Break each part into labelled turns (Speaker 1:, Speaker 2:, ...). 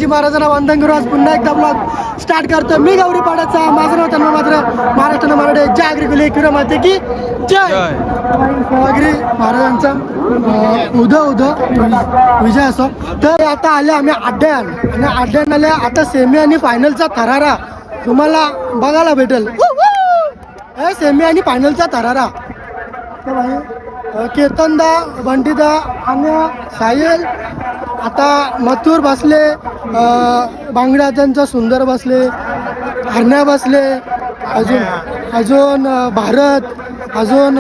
Speaker 1: महाराजांना वंदन करू. आज पुन्हा एकदा ब्लॉग स्टार्ट करतो मी गौरीपाडाचा. माझं नाव त्यांना मात्र महाराष्ट्र मराठे जागरी गुले किरमाते की जय. सेवागिरी महाराजांचा उद विजय असो. तर आता आले आम्ही अड्ड्यान आणि अड्ड्यान आले. आता सेमी आणि फायनलचा थरारा तुम्हाला बघायला भेटेल. सेमी आणि फायनलचा थरारा कीर्तनदा, बंटीदा आणि साहिल. आता मथुर बसले, बांगड्याचा सुंदर बसले, हरण्या बसले, अजून भारत, अजून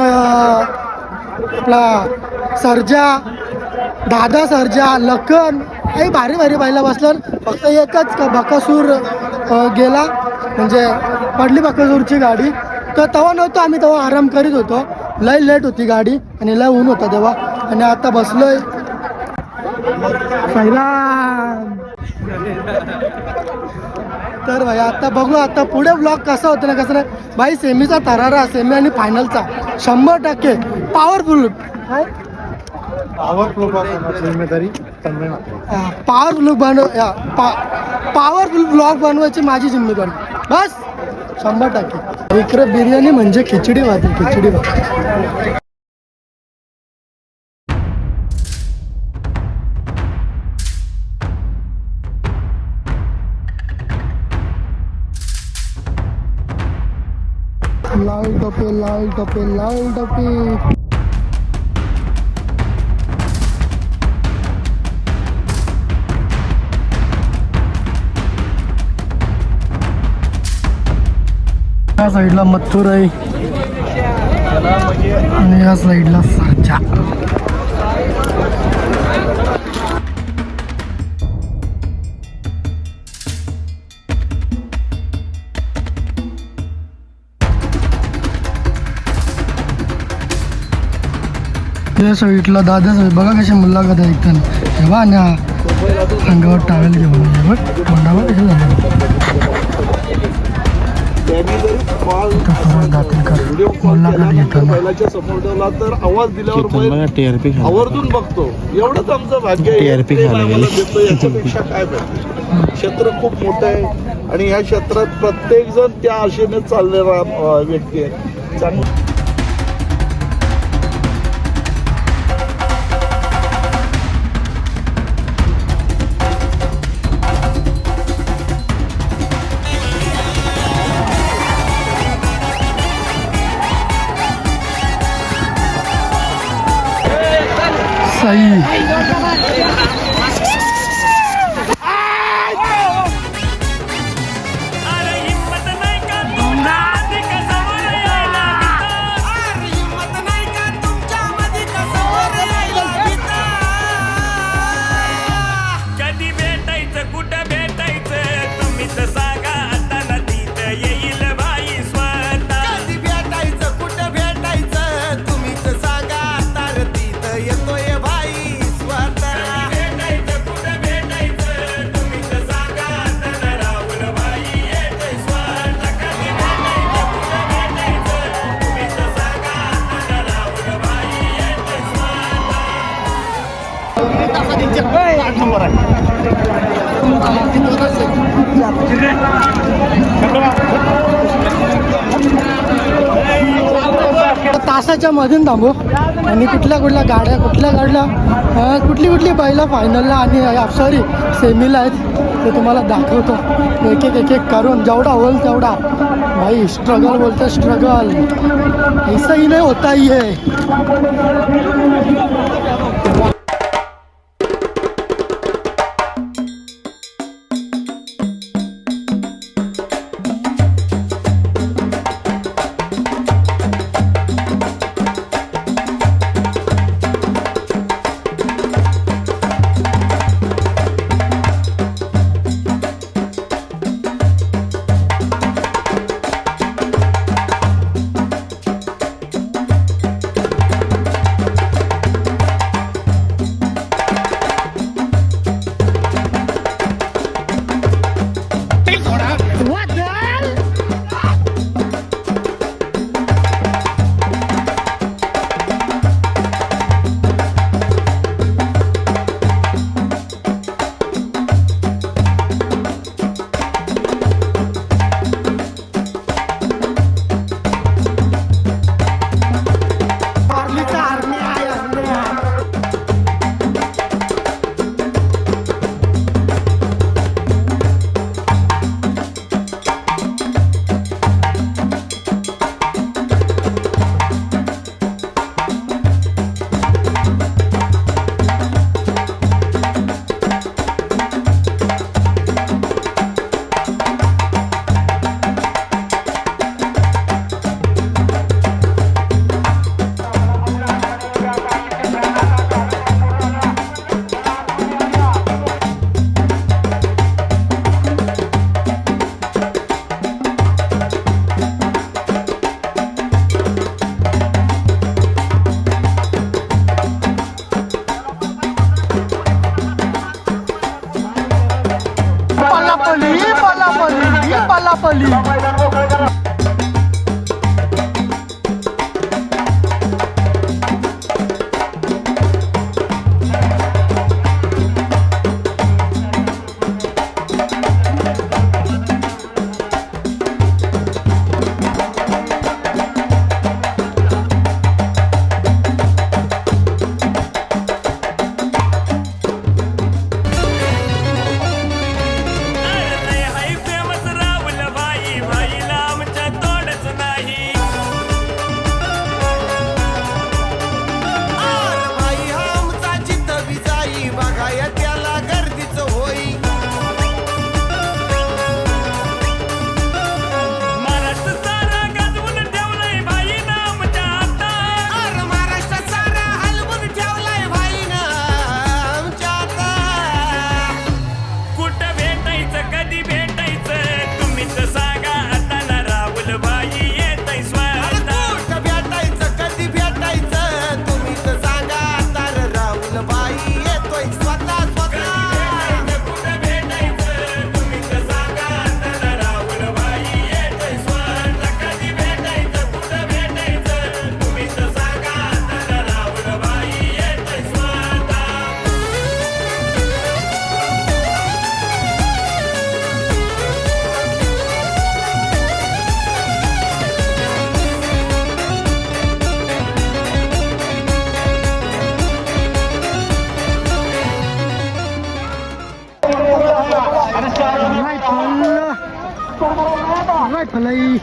Speaker 1: आपला सर्जा, दादा सर्जा, लखन. हे भारी भारी बायला बसलं. फक्त एकच बकासूर गेला, म्हणजे पडली बकासूरची गाडी. तर तेव्हा नव्हतं आम्ही, तेव्हा आराम करीत होतो. लय लेट होती गाडी आणि लय ऊन होता तेव्हा. आणि आता बसलोय तर भाई आता बघू आता पुढे ब्लॉग कसा होतं ना कसं नाही भाई. सेमीचा थरारा, सेमी आणि फायनलचा 100% पॉवरफुल पॉवरफुल ब्लॉग बनवायची माझी जिम्मेदारी बस 100%. इकडे बिर्याणी म्हणजे खिचडी भात, खिचडी भात. लाल टोपे, लाल टोपे, लाल टोपे. या साईडला मथुर आहे आणि या साईडला सर्जा. या साईडला दादा साहेब बघा कशा मुलाखत आहे एकदम. तेव्हा आणि अंगावर टावेल घेऊन बघ तोंडावर कसे झाले.
Speaker 2: तर आवाज दिल्यावर आवर्जून बघतो. एवढंच आमचं भाग्य आहे. याच्यापेक्षा काय पाहिजे. क्षेत्र खूप मोठं आहे आणि ह्या क्षेत्रात प्रत्येक जण त्या आशेने चाललेला व्यक्ती आहे. चांगलं
Speaker 1: सही. तासाच्या मधून थांबू आणि कुठल्या गाड्या कुठली बैला फायनलला आणि सॉरी सेमीला आहेत ते तुम्हाला दाखवतो. एक एक करून जेवढा होईल तेवढा. भाई स्ट्रगल बोलते स्ट्रगल ऐसा ही नाही होता ये. ठोलाई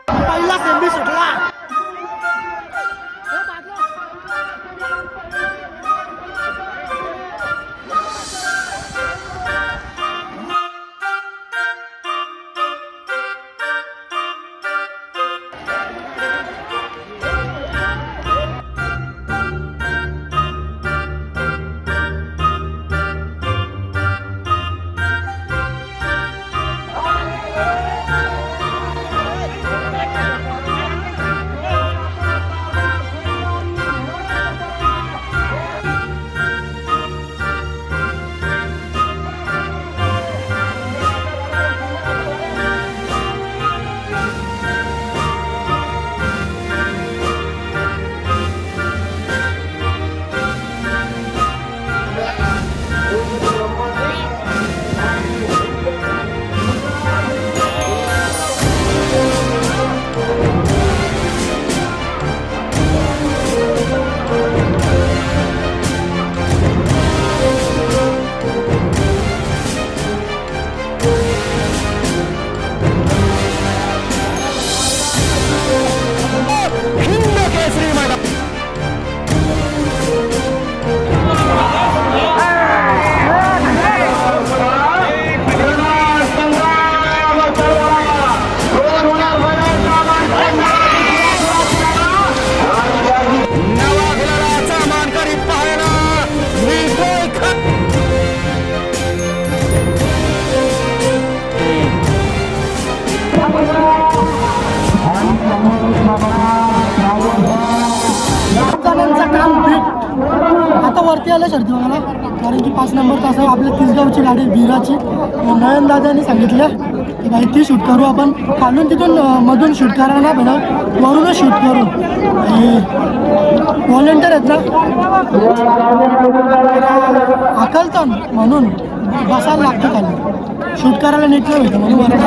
Speaker 1: पहिला सेमी सुटला. आता वरती आलं शर्दी बघायला, कारण की 5 नंबर तास आपल्या तिसगावची गाडी वीराची. नयन दादानी सांगितलं की भाई ती शूट करू आपण, खालून तिथून मधून शूट करायला नाही भेटत, वरूनच शूट करू. व्हॉलेंटियर आहेत ना अकलतन, म्हणून बसायला लागतं खाली, शूट करायला नीट नाही भेटतं म्हणून वरती.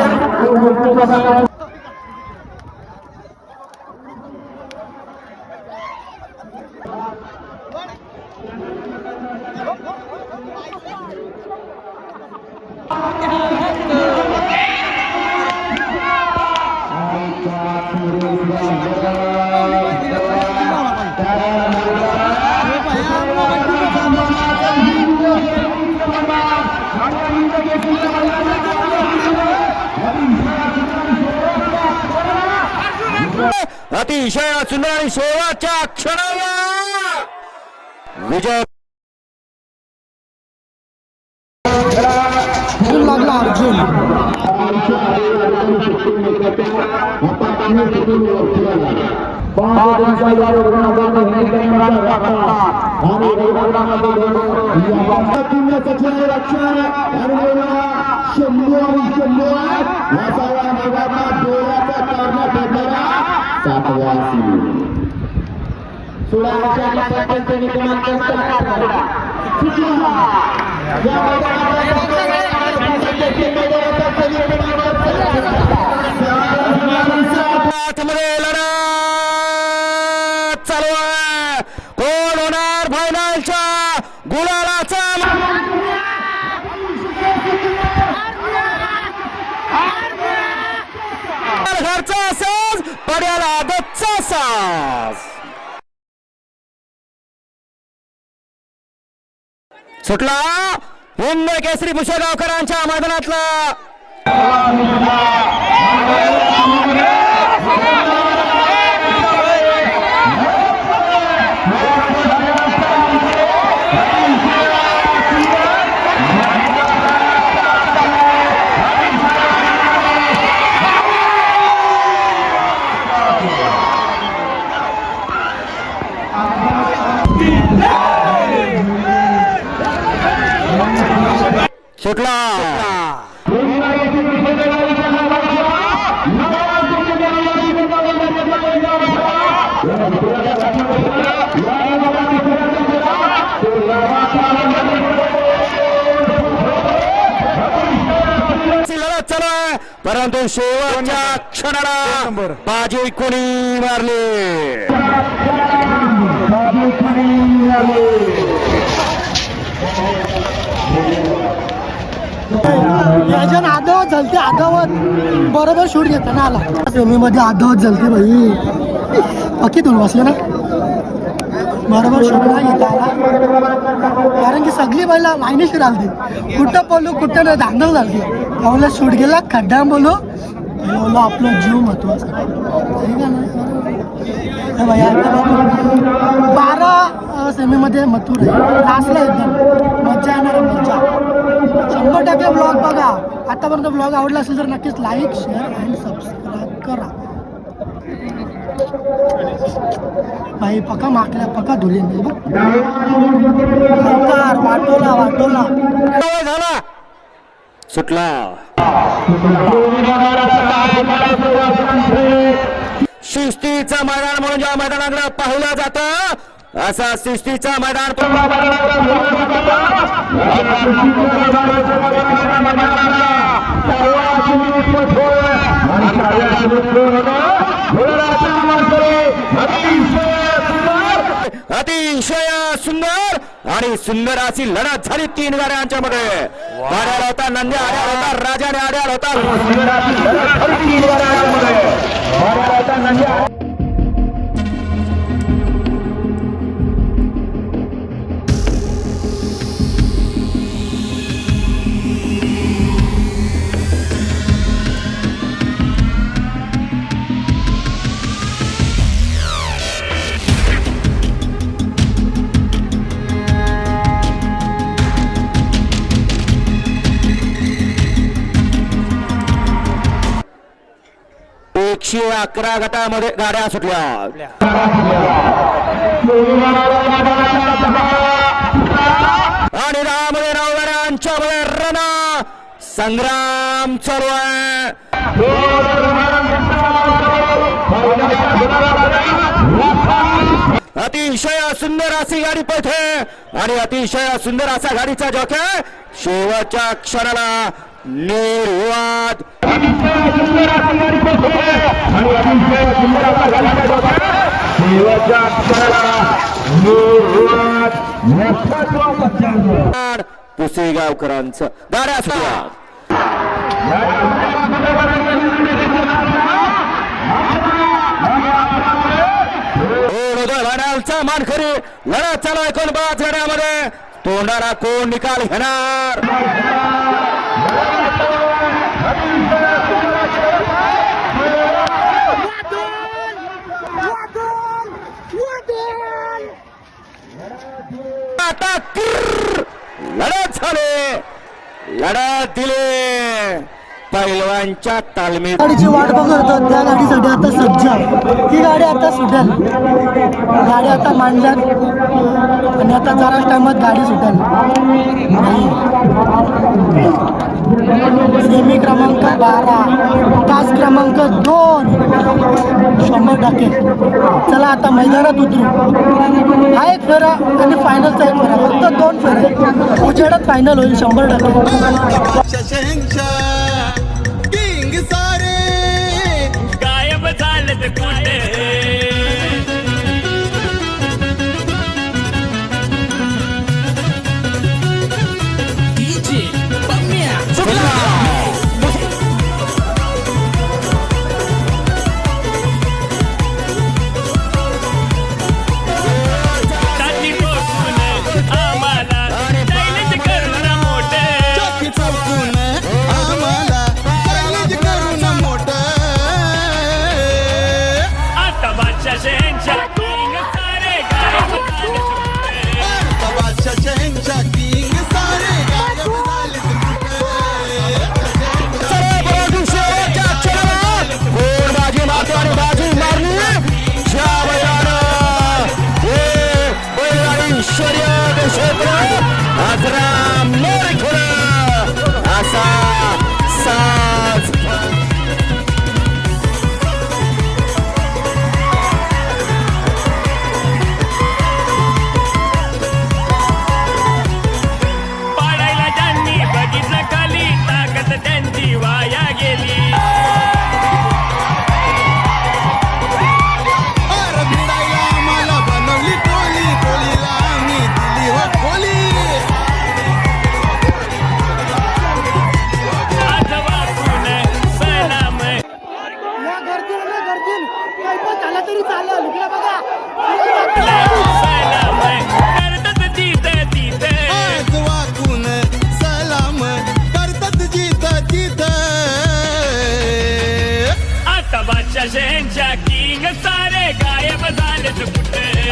Speaker 3: अतिशय सुंदर आणि शेवटच्या क्षणाला विजय
Speaker 1: लागला अर्जुन.
Speaker 3: मध्ये लढत चालू आहे. कोण होणार फायनलच्या गुलालाचा घरचा साज पड्याला आदतचा साज सुटला. हिंद केसरी पुष्यगावकरांच्या मैदानातला सुटला. लढत चालू आहे, परंतु शेवटच्या क्षणाला बाजी कोणी मारली.
Speaker 1: याच्यानं आधावत झालते आधावत बरोबर शूट घेताना आला सेमीमध्ये आधावत झालते भाई पक्की दोन बसले ना बरोबर शूट नाही घेता आला कारण की सगळी बैला मायनेशी राहते कुठं बोलू कुठं नाही धांदल झाली त्यामुळे शूट गेला खड्डा बोलू बोलू आपला जीव महत्वाचा आहे का नाही भाई आता बघू 12 सेमीमध्ये मथुर आहे लास्टला एकदम मज्जा येणार मज्जा 100% ब्लॉग बघा आतापर्यंत ब्लॉग आवडला असेल तर नक्कीच लाईक शेअर अँड सबस्क्राईब करा भाई पका माकल्या पका धुले वाटोला वाटोला
Speaker 3: झाला सुटला शिस्तीचं मैदान म्हणून ज्या मैदानाकडे पाहिलं जातं असा शिस्तीचं मैदान अतिशय सुंदर आणि सुंदर अशी लढत झाली 3 गाड्यांच्या मध्ये आड्याला होता नंद्या आड्याला होता राजाने आड्याला होता एकशे 11 गटामध्ये गाड्या सुटल्या आणि 10 मध्ये 9 गाड्यांच्या मध्ये रणा संग्राम चालू आहे अतिशय सुंदर अशी गाडी पळते आणि अतिशय सुंदर असा गाडीचा जॉकी शेवटच्या क्षणाला निर्वाद पुसेगावकरांचं गाड्या सुटल्या लढाचा मानखरी लढत चालू आहे कोण 5 गाड्यामध्ये तोंडाला कोण निकाल घेणार लढत झाले लढत दिले पैलवानच्या तालमीत
Speaker 1: गाडीची वाट बघत होतो त्या गाडीसाठी आता सज्ज ती गाडी आता सुटेल गाडी आता मांडल्यात आणि आता जराच टायमात गाडी सुटेल सेमी क्रमांक 12 तास क्रमांक 2 100%. चला आता मैदानात उतरू हा एक फेरा आणि फायनलचा एक फेरा फक्त 2 फेरे उजेडात फायनल होईल 100%.
Speaker 4: गायब झाले ते कुठे आम्हाला शहंच्या किंग सारे गायब झालेत कुठे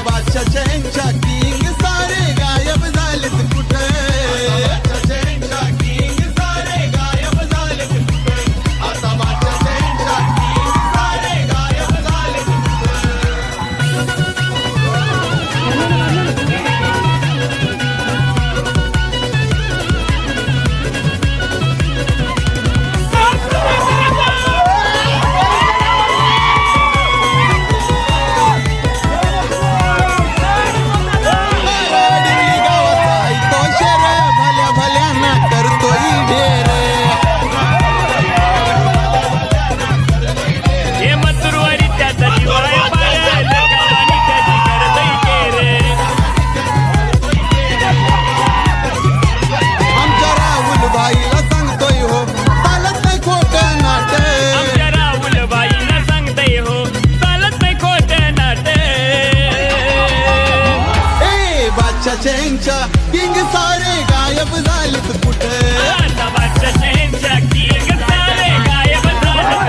Speaker 5: बादशाह शहंच्या किंग सारे गायब झालेत कुठे शहंच्या किंग सारे गायब झालेत कुठे आता बादशाह शहंच्या किंग सारे गायब झालेत शहंच्या किंग सारे गायब झालेत कुठे
Speaker 4: आता बादशाह शहंच्या किंग सारे गायब झालेत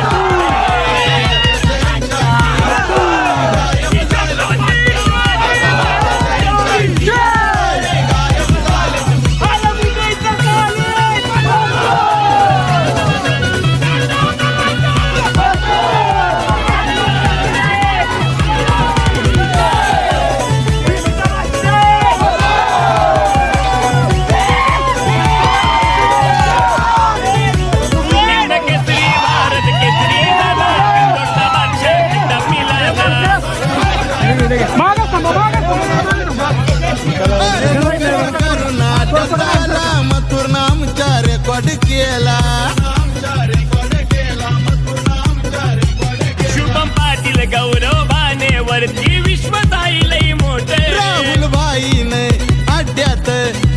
Speaker 5: मथुर नामचा रेकॉर्ड केला
Speaker 4: शुभम पाटील गौरव भानेवरती विश्व जाईलही मोठे
Speaker 5: राहुल भाईने अड्ड्यात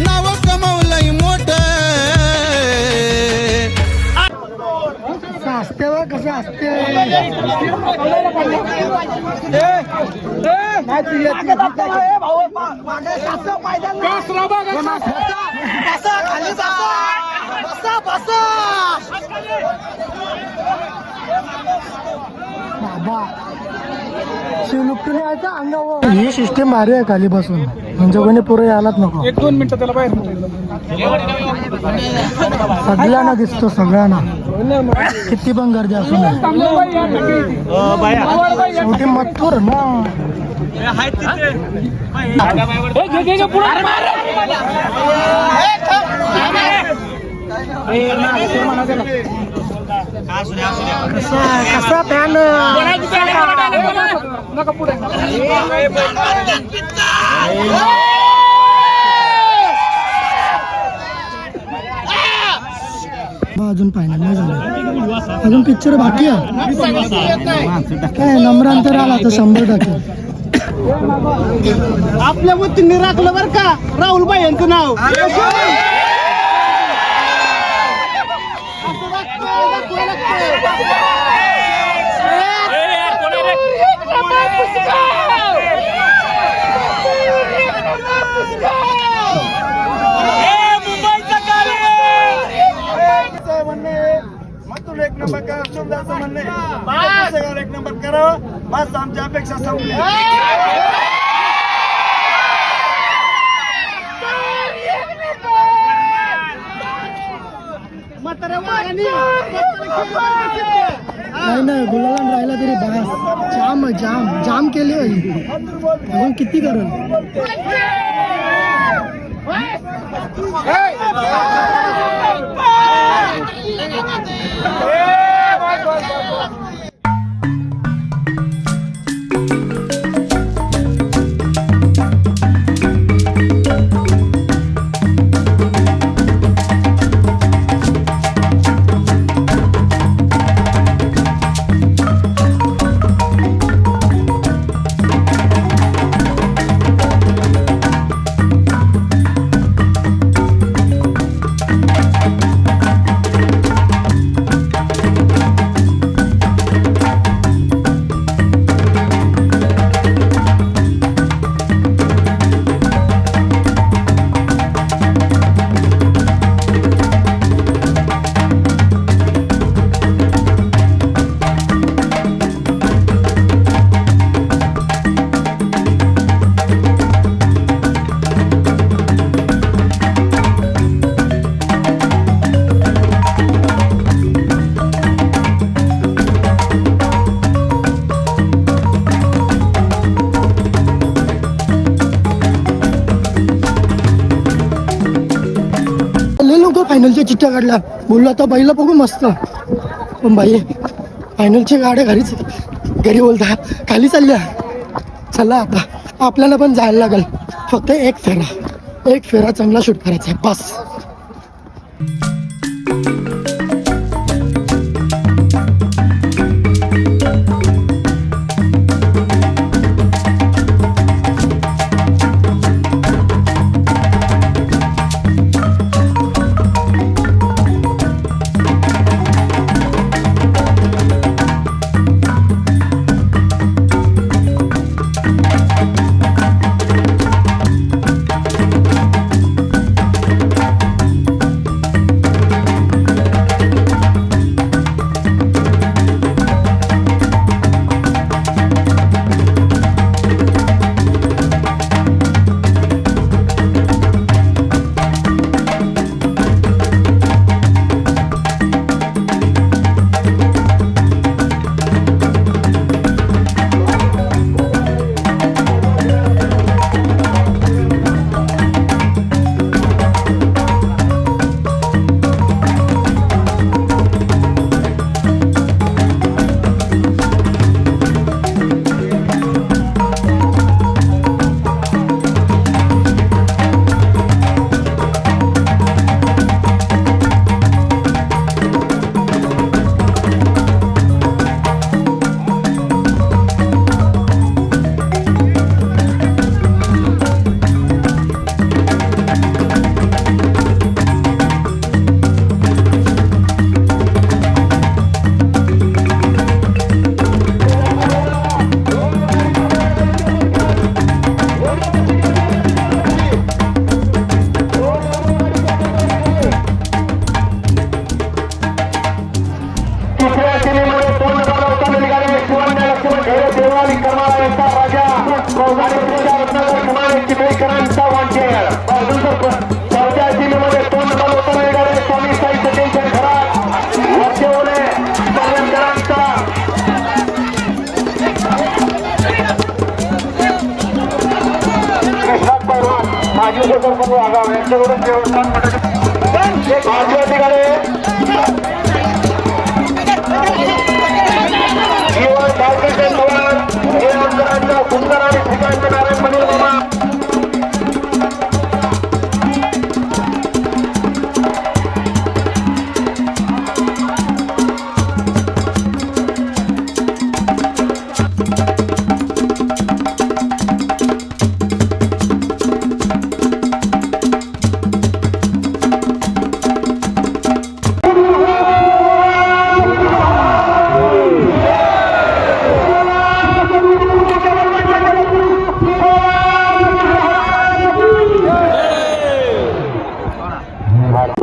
Speaker 5: नाव कमावलंय मोठ
Speaker 1: असते बा कसं असते बाबा शिवलुप्तने यायचं अंगावर ही सिस्टीम भारी आहे खाली बसून म्हणजे कोणी पुढे यायलाच नको
Speaker 6: 1-2 मिनिटं त्याला बाहेर
Speaker 1: सगळ्यांना दिसतो सगळ्यांना किती पण गर्दी असू नये शेवटी मथुर ना कसा फॅन अजून फायनल नाही झालं अजून पिक्चर बाकी आहे काय नम्रांतर आला तर 100%.
Speaker 6: आपल्या वतीने राखलं बरं का राहुलबाई यांचं नाव एक नंबर करा शिवदाचं म्हणणे 1 नंबर करावं बस आमच्या अपेक्षा संपली
Speaker 1: नाही गुलाला राहिला तरी बस जाम जाम जाम केली अजून किती करून फायनलच्या चिठ्ठ्या काढल्या. बोललो आता बाईला बघू मस्त, पण बाई फायनलच्या गाड्या घरीच, घरी बोलता खाली चालल्या. चला आता आपल्याला पण जायला लागेल. फक्त एक फेरा चांगला शूट करायचा आहे बस.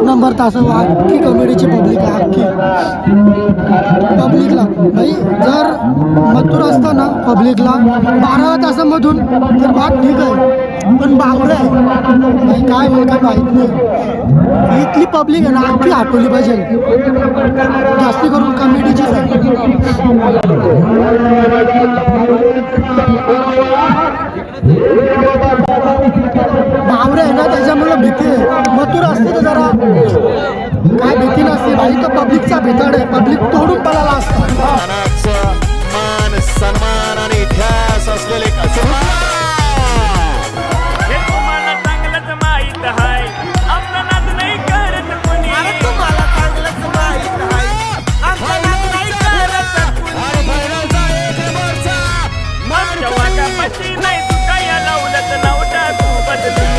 Speaker 1: नंबर तासावर अख्खी कॉमेडीची पब्लिक आहे. अख्खी पब्लिकला भाई जर मथुर असता ना पब्लिकला 12 तासामधून तर बात ठीक आहे, पण बावडे आहे भाई काय होईल काय माहीत नाही. इथली पब्लिक आहे ना अख्खी आठवली पाहिजे, जास्ती करून कॉमेडीचीच आहे. बावरे आहे ना त्याच्यामुळे भीती आहे. मथुर असते तर जरा काय भीती नसते भाई. तर पब्लिकचा भितड आहे, पब्लिक तोडून पळाला असतं.
Speaker 3: मान सन्मान आणि इतिहास असलेले
Speaker 4: हे तुम्हाला चांगलंच माहित आहे, आपला नाद नाही करत कुणी. तुम्हाला चांगलंच माहित आहे, आपला नाद नाही करत कुणी. मागच्या वाटापाशी नाही तू काय लावलं नवटा तू बदली.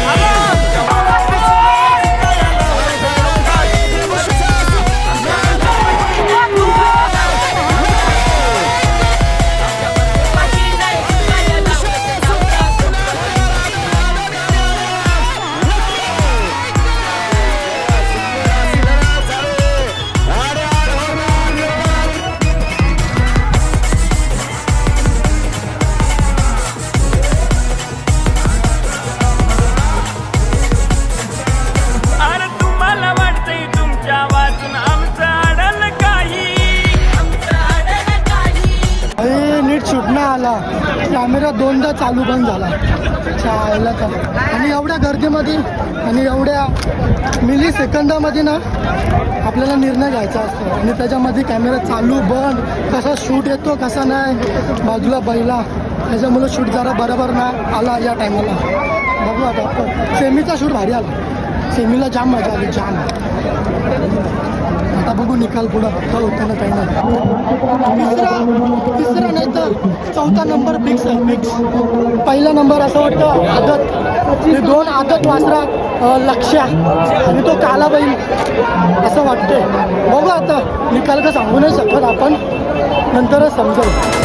Speaker 1: अरे नीट शूट नाही आला, कॅमेरा दोनदा चालू बंद झाला चायला तर. आणि एवढ्या गर्दीमध्ये आणि एवढ्या मिली सेकंदामध्ये ना आपल्याला निर्णय घ्यायचा असतो आणि त्याच्यामध्ये कॅमेरा चालू बंद, कसा शूट येतो कसा नाही, बाजूला बैला, त्याच्यामुळं शूट जरा बरोबर नाही आला या टायमाला. बघू आता सेमीचा शूट भारी आला, सेमीला जाम मजा आली जाम. आता बघू निकाल पुढं काय होतं ना काही नाही. तिसरा नाही तर चौथा नंबर फिक्स आहे फिक्स. पहिला नंबर असं वाटतं आदत, ते 2 आदत वासरा लक्ष्या आणि तो काला बैल असं वाटतंय. बघू आता निकाल का सांगू नाही शकत आपण, नंतरच समजेल.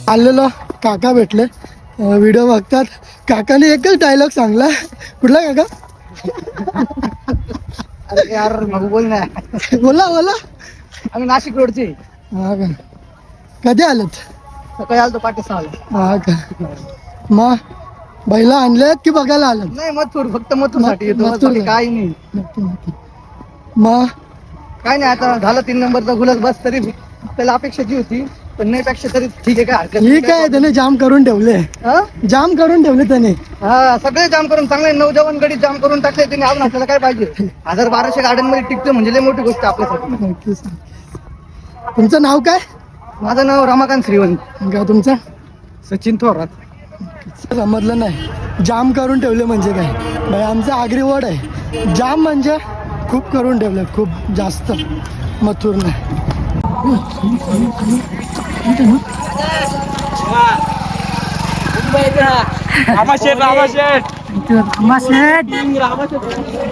Speaker 1: आलेलो काका भेटले, व्हिडिओ बघतात. काकाने एकच डायलॉग सांगला. कुठला काका?
Speaker 6: अरे यार मग बोल ना.
Speaker 1: बोला बोला.
Speaker 6: आम्ही नाशिक रोडचे.
Speaker 1: हा का? कधी आलेत?
Speaker 6: सकाळी आलो पाठी 6
Speaker 1: हा का? मग बैला आणलेत की बघायला आलेत?
Speaker 6: नाही मथुर, फक्त मथुर साठी येतो,
Speaker 1: मथुर.
Speaker 6: बाकी काही नाही.
Speaker 1: नक्की नक्की. मग
Speaker 6: काय नाही, आता झालं 3 नंबरचा गुलाल. बस तरी आपल्याला अपेक्षा जी होती, पण नाही पेक्षा तरी ठीक आहे. काय हरकत नाही.
Speaker 1: ठीक आहे, त्याने जाम करून ठेवले.
Speaker 6: हा?
Speaker 1: जाम करून ठेवले त्याने.
Speaker 6: हा, सगळे जाम करून चांगले 9 जवान गडी जाम करून टाकले त्यांनी. अजून आपल्याला काय पाहिजे? 1200 गार्डन मध्ये टिकतो म्हणजे लय मोठी गोष्ट आपल्यासाठी.
Speaker 1: नक्कीच. तुमचं नाव काय?
Speaker 6: माझं नाव रमाकांत श्रीवंत.
Speaker 1: काय तुमचं?
Speaker 6: सचिन थोरात.
Speaker 1: समजलं नाही जाम करून ठेवले म्हणजे काय? भाई आमचा आगरी वर्ड आहे. जाम म्हणजे खूप करून ठेवले, खूप जास्त. मथुर नाही.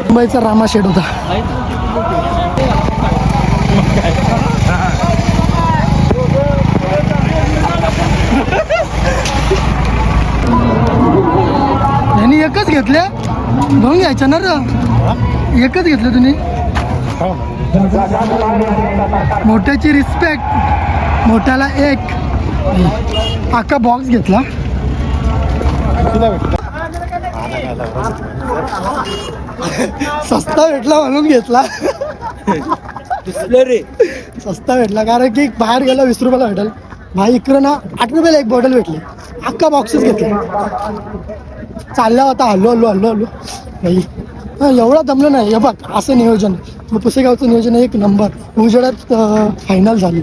Speaker 1: मुंबईचा रामाशेठ होता. यांनी एकच घेतले, घेऊन घ्यायचं ना रे. एकच घेतलं तुम्ही. मोठ्याची रिस्पेक्ट, मोठ्याला एक. अख्खा बॉक्स घेतला. सस्ता भेटला म्हणून घेतला. सस्ता भेटला कारण की बाहेर गेला 20 रुपयाला भेटेल. भाई इकडं ना 8 रुपयाला एक बॉटल भेटली. अख्खा बॉक्सच घेतला. चालला होता हल्लो हल्लो हल्लो हल्लो भाई. एवढा दमलं नाही. हे बघ असं नियोजन. पुसेगावचं नियोजन एक नंबर. उजेडात फायनल झाली.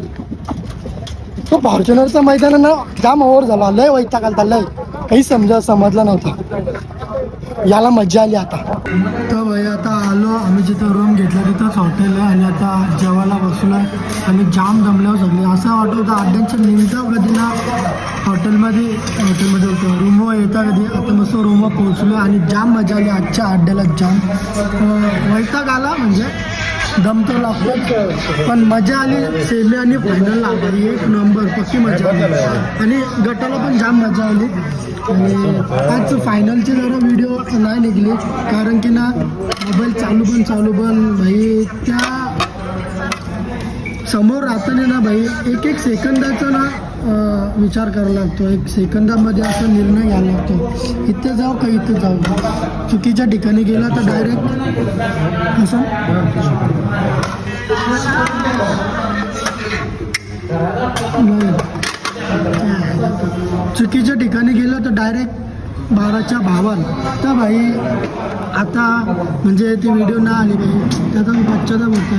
Speaker 1: तो फॉर्च्युनरचं मैदान ना जाम ओव्हर झाला. लय वैताग आलता, लय काही समजला नव्हता. याला मज्जा आली आता. तर भाई आता आलो आम्ही जिथं रूम घेतला तिथंच हॉटेल आहे आणि आता जेवायला बसलो आहे. आणि जाम दमल्यावर सगळे असं वाटत होतं अड्ड्यांच्या मिनिटं कधी ना हॉटेलमध्ये होतं. रूमवर येता कधी. आता मस्त रूमवर पोहोचलो आणि जाम मजा आली आजच्या अड्ड्याला. जाम वैताग आला म्हणजे दम तर लागतो, पण मजा आली. सेमी आणि फायनलला भाई एक नंबर पक्की मजा आली. आणि गटाला पण जाम मजा आली. आणि आज फायनलचे जरा व्हिडिओ नाही निघले कारण की ना मोबाईल चालू पण भाई त्या समोर राहताना ना भाई एक सेकंदाचा ना विचार करायला लागतो. एक सेकंदामध्ये असा निर्णय घ्यायला लागतो. इथे जाऊ का इथे जाऊ. चुकीच्या ठिकाणी गेला तर डायरेक्ट असं चुकीच्या ठिकाणी गेलं तर डायरेक्ट 12च्या भावाल. तर भाई आता म्हणजे ती व्हिडिओ नाही आली भाई. त्याचा पश्चाताप होता.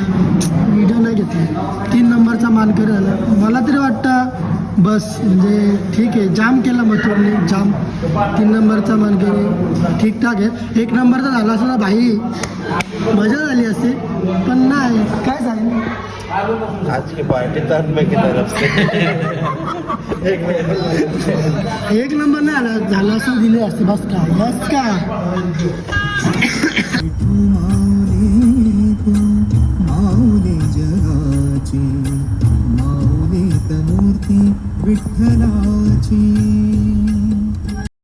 Speaker 1: व्हिडिओ नाही घेतली. 3 नंबरचा मानकरी झाला. मला तरी वाटतं बस म्हणजे ठीक आहे. जाम केला मथुरने जाम. 3 नंबरचा मानकरी ठीकठाक आहे. 1 नंबरचा झाला असता ना भाई मजा झाली असते, पण नाही. काय झालं
Speaker 2: आज की पार्टी तर मैं की तरफ से
Speaker 1: 1 नंबर नाही आला झाला असं दिले असते. बस का
Speaker 5: माऊली जगाची माऊली तमूर्ती विठ्ठलाची.